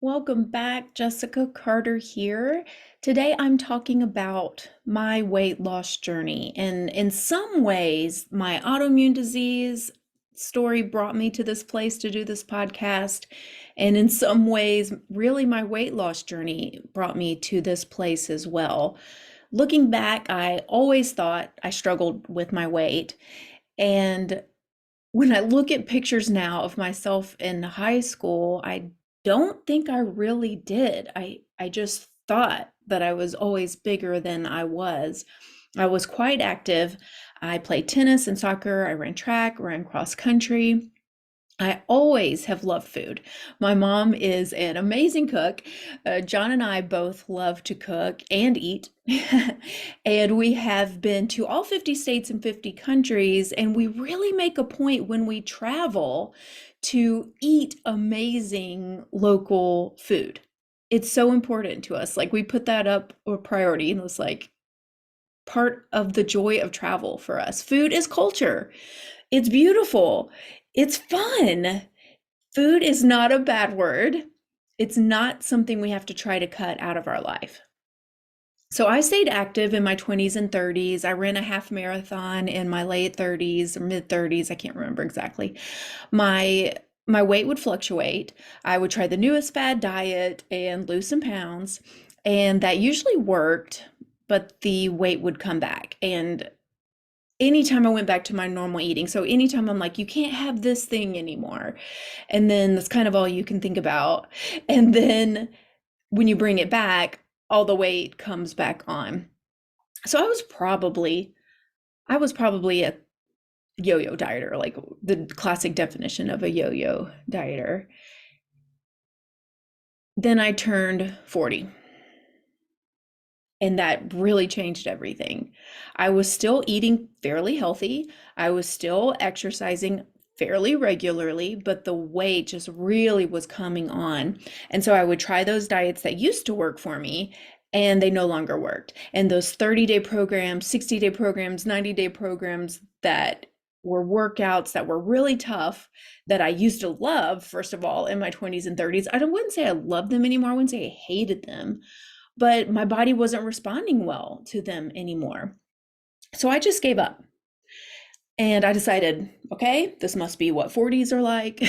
Welcome back, Jessica Carter here. Today I'm talking about my weight loss journey. And in some ways, my autoimmune disease story brought me to this place to do this podcast. And in some ways, really, my weight loss journey brought me to this place as well. Looking back, I always thought I struggled with my weight. And when I look at pictures now of myself in high school, I don't think I really did. I just thought that I was always bigger than I was. I was quite active. I played tennis and soccer. I ran track, ran cross country. I always have loved food. My mom is an amazing cook. John and I both love to cook and eat. And we have been to all 50 states and 50 countries. And we really make a point when we travel to eat amazing local food. It's so important to us. Like we put that up a priority and it was like part of the joy of travel for us. Food is culture. It's beautiful. It's fun. Food is not a bad word. It's not something we have to try to cut out of our life. So I stayed active in my 20s and 30s. I ran a half marathon in my late 30s or mid 30s. I can't remember exactly. My my weight would fluctuate. I would try the newest fad diet and lose some pounds, and that usually worked, but the weight would come back. And anytime I went back to my normal eating, so anytime I'm like, you can't have this thing anymore, and then that's kind of all you can think about. And then when you bring it back, all the weight comes back on. So I was probably a yo-yo dieter, like the classic definition of a yo-yo dieter. Then I turned 40. And that really changed everything. I was still eating fairly healthy. I was still exercising fairly regularly, but the weight just really was coming on. And so I would try those diets that used to work for me, and they no longer worked. And those 30-day programs, 60-day programs, 90-day programs that were workouts that were really tough that I used to love, first of all, in my 20s and 30s. Wouldn't say I loved them anymore. I wouldn't say I hated them, but my body wasn't responding well to them anymore. So I just gave up and I decided, okay, this must be what 40s are like.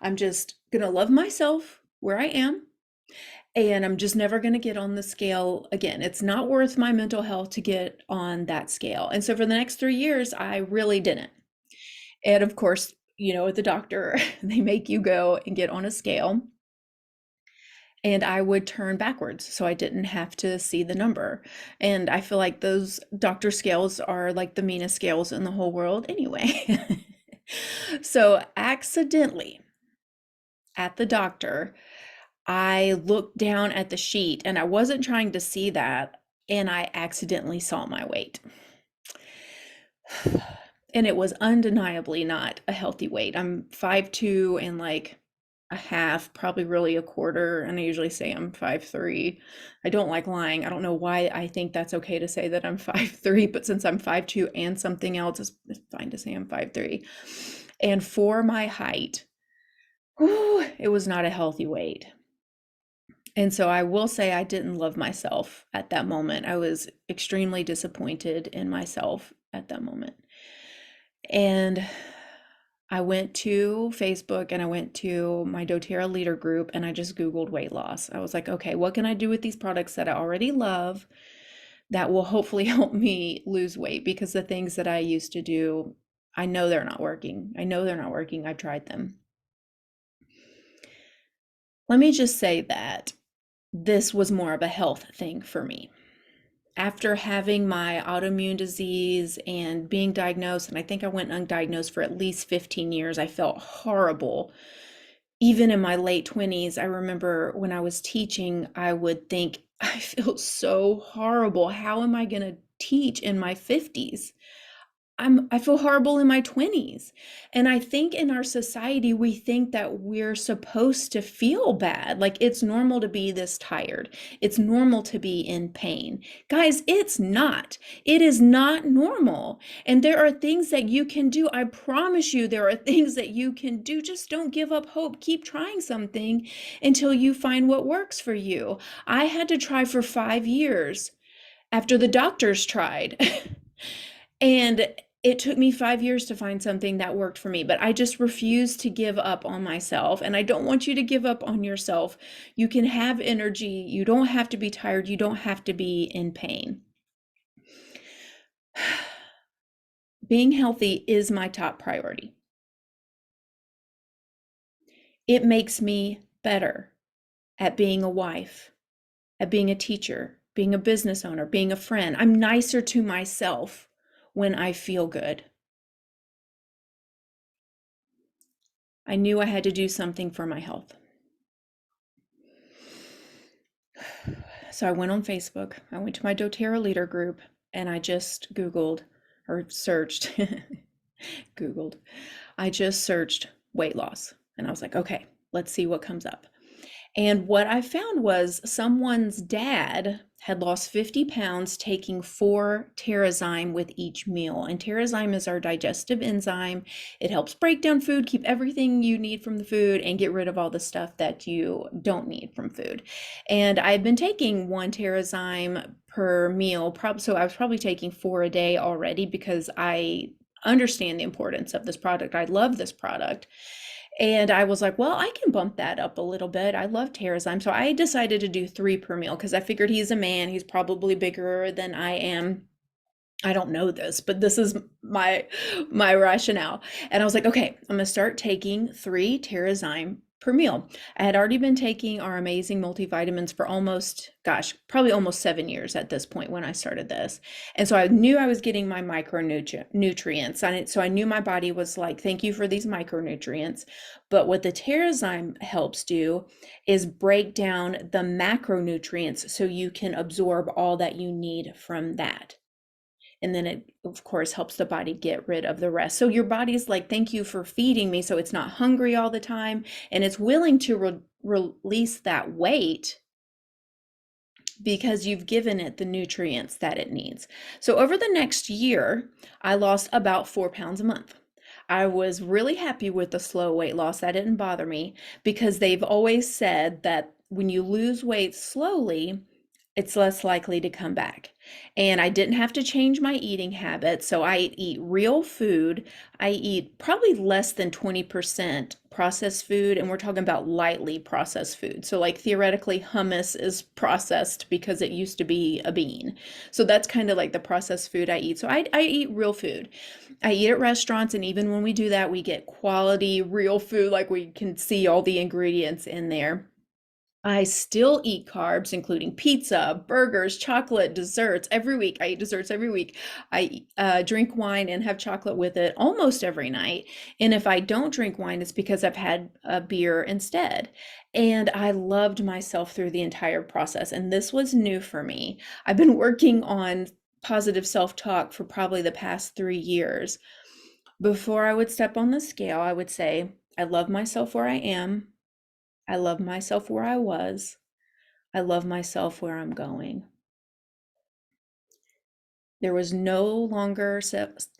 I'm just going to love myself where I am. And I'm just never going to get on the scale again. It's not worth my mental health to get on that scale. And so for the next 3 years, I really didn't. And of course, at the doctor, they make you go and get on a scale, and I would turn backwards so I didn't have to see the number. And I feel like those doctor scales are like the meanest scales in the whole world anyway. So accidentally at the doctor, I looked down at the sheet and I wasn't trying to see that, and I accidentally saw my weight. And it was undeniably not a healthy weight. I'm 5'2" and like a half, probably really a quarter, and I usually say I'm 5'3". I don't like lying. I don't know why I think that's okay to say that I'm 5'3", but since I'm 5'2" and something else, it's fine to say I'm 5'3". And for my height, whew, it was not a healthy weight. And so I will say I didn't love myself at that moment. I was extremely disappointed in myself at that moment. And I went to Facebook and I went to my doTERRA leader group and I just Googled weight loss. I was like, okay, what can I do with these products that I already love that will hopefully help me lose weight? Because the things that I used to do, I know they're not working. I know they're not working. I've tried them. Let me just say that this was more of a health thing for me. After having my autoimmune disease and being diagnosed, and I think I went undiagnosed for at least 15 years, I felt horrible. Even in my late 20s, I remember when I was teaching, I would think, I feel so horrible. How am I going to teach in my 50s? I feel horrible in my 20s. And I think in our society, we think that we're supposed to feel bad. Like it's normal to be this tired. It's normal to be in pain. Guys, it's not. It is not normal. And there are things that you can do. I promise you, there are things that you can do. Just don't give up hope. Keep trying something until you find what works for you. I had to try for 5 years after the doctors tried. And it took me 5 years to find something that worked for me, but I just refuse to give up on myself. And I don't want you to give up on yourself. You can have energy. You don't have to be tired. You don't have to be in pain. Being healthy is my top priority. It makes me better at being a wife, at being a teacher, being a business owner, being a friend. I'm nicer to myself when I feel good. I knew I had to do something for my health. So I went on Facebook, I went to my doTERRA leader group, and I just Googled or searched, Googled, I just searched weight loss. And I was like, okay, let's see what comes up. And what I found was someone's dad had lost 50 pounds taking 4 Terrazyme with each meal. And Terrazyme is our digestive enzyme. It helps break down food, keep everything you need from the food, and get rid of all the stuff that you don't need from food. And I've been taking 1 Terrazyme per meal, so I was probably taking 4 a day already because I understand the importance of this product. I love this product. And I was like, well, I can bump that up a little bit. I love Terrazyme. So I decided to do 3 per meal because I figured he's a man. He's probably bigger than I am. I don't know this, but this is my rationale. And I was like, okay, I'm gonna start taking 3 Terrazyme per meal. I had already been taking our amazing multivitamins for almost, gosh, probably almost 7 years at this point when I started this. And so I knew I was getting my micronutrients. So I knew my body was like, thank you for these micronutrients. But what the Terrazyme helps do is break down the macronutrients so you can absorb all that you need from that. And then it, of course, helps the body get rid of the rest. So your body's like, thank you for feeding me. So it's not hungry all the time. And it's willing to release that weight because you've given it the nutrients that it needs. So over the next year, I lost about 4 pounds a month. I was really happy with the slow weight loss. That didn't bother me because they've always said that when you lose weight slowly, it's less likely to come back. And I didn't have to change my eating habits. So I eat real food. I eat probably less than 20% processed food. And we're talking about lightly processed food. So, like, theoretically, hummus is processed because it used to be a bean. So that's kind of like the processed food I eat. So I eat real food. I eat at restaurants. And even when we do that, we get quality real food. Like, we can see all the ingredients in there. I still eat carbs, including pizza, burgers, chocolate, desserts every week. I eat desserts every week. I drink wine and have chocolate with it almost every night. And if I don't drink wine, it's because I've had a beer instead. And I loved myself through the entire process. And this was new for me. I've been working on positive self-talk for probably the past 3 years. Before I would step on the scale, I would say, I love myself where I am. I love myself where I was. I love myself where I'm going. There was no longer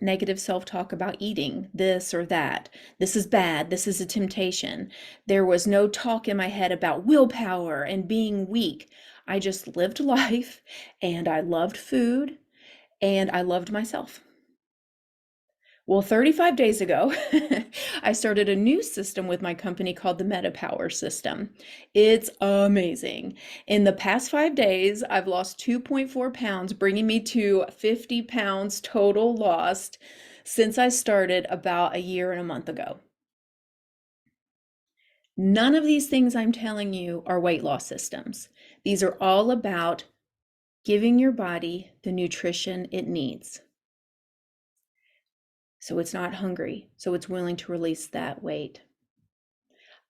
negative self talk about eating this or that. This is bad. This is a temptation. There was no talk in my head about willpower and being weak. I just lived life and I loved food and I loved myself. Well, 35 days ago, I started a new system with my company called the Meta Power System. It's amazing. In the past 5 days, I've lost 2.4 pounds, bringing me to 50 pounds total lost since I started about a year and a month ago. None of these things I'm telling you are weight loss systems. These are all about giving your body the nutrition it needs. So it's not hungry, so it's willing to release that weight.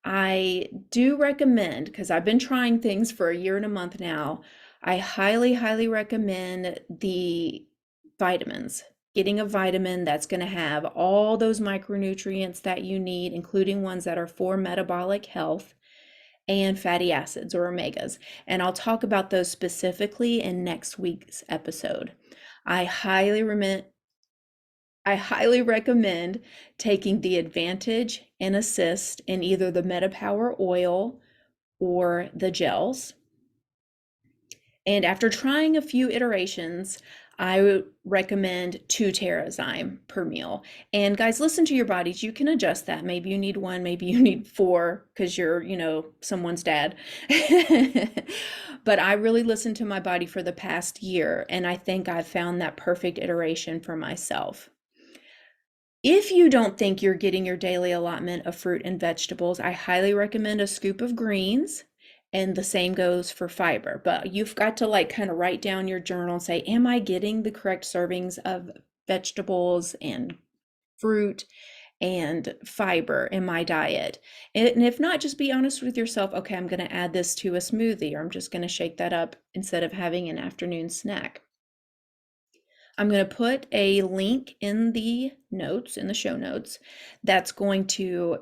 I do recommend, because I've been trying things for a year and a month now, I highly, highly recommend the vitamins. getting a vitamin that's going to have all those micronutrients that you need, including ones that are for metabolic health, and fatty acids or omegas. And I'll talk about those specifically in next week's episode. I highly recommend I highly recommend taking the Advantage and Assist in either the MetaPower oil or the gels. And after trying a few iterations, I would recommend 2 Terrazyme per meal. And guys, listen to your bodies. You can adjust that. Maybe you need 1, maybe you need 4 because you're, someone's dad. But I really listened to my body for the past year, and I think I've found that perfect iteration for myself. If you don't think you're getting your daily allotment of fruit and vegetables, I highly recommend a scoop of greens, and the same goes for fiber. But you've got to like kind of write down your journal and say, am I getting the correct servings of vegetables and fruit and fiber in my diet? And if not, just be honest with yourself. Okay, I'm going to add this to a smoothie, or I'm just going to shake that up instead of having an afternoon snack. I'm going to put a link in the notes, in the show notes, that's going to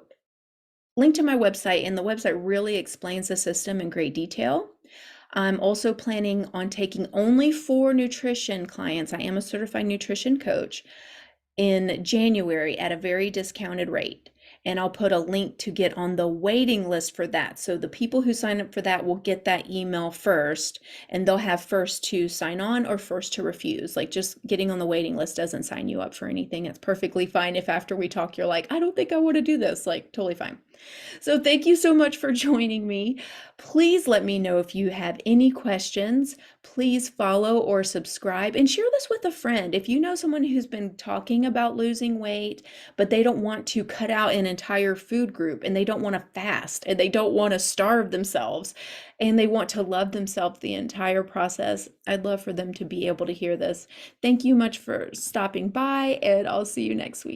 link to my website, and the website really explains the system in great detail. I'm also planning on taking only 4 nutrition clients. I am a certified nutrition coach in January at a very discounted rate. And I'll put a link to get on the waiting list for that. So the people who sign up for that will get that email first, and they'll have first to sign on or first to refuse. Like, just getting on the waiting list doesn't sign you up for anything. It's perfectly fine if after we talk you're like, I don't think I want to do this. Like, totally fine. So thank you so much for joining me. Please let me know if you have any questions. Please follow or subscribe and share this with a friend. If you know someone who's been talking about losing weight, but they don't want to cut out an entire food group, and they don't want to fast, and they don't want to starve themselves, and they want to love themselves the entire process, I'd love for them to be able to hear this. Thank you much for stopping by, and I'll see you next week.